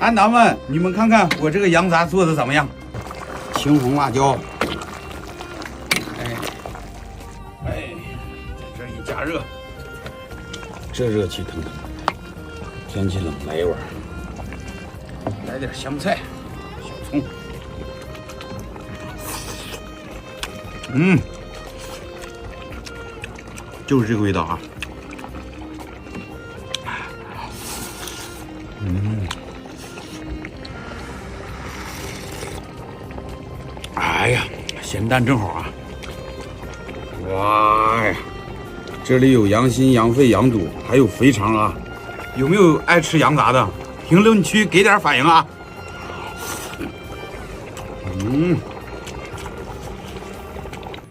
安党们，你们看看我这个羊杂做的怎么样？青红辣椒，在这一加热，这热气腾腾。天气冷，来一碗，来点香菜、小葱。就是这个味道啊。哎呀，咸淡正好啊！哇呀，这里有羊心、羊肺、羊肚，还有肥肠啊！有没有爱吃羊杂的？评论区给点反应啊！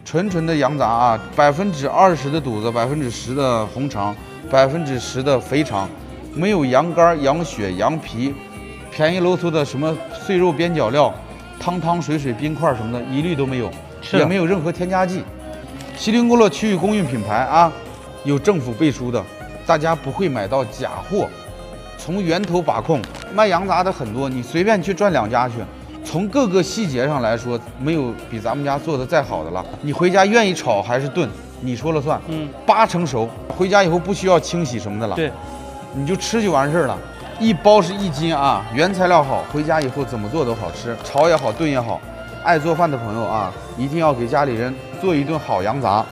纯的羊杂啊，20%的肚子，10%的红肠，10%的肥肠，没有羊肝、羊血、羊皮，便宜喽嗦的什么碎肉边角料。汤水冰块什么的一律都没有，也没有任何添加剂。锡林郭勒区域公运品牌啊，有政府背书的，大家不会买到假货。从源头把控，卖羊杂的很多，你随便去转2家去，从各个细节上来说，没有比咱们家做的再好的了。你回家愿意炒还是炖，你说了算。8成熟，回家以后不需要清洗什么的了。对，你就吃就完事儿了。1包是1斤啊，原材料好，回家以后怎么做都好吃，炒也好，炖也好。爱做饭的朋友啊，一定要给家里人做一顿好羊杂。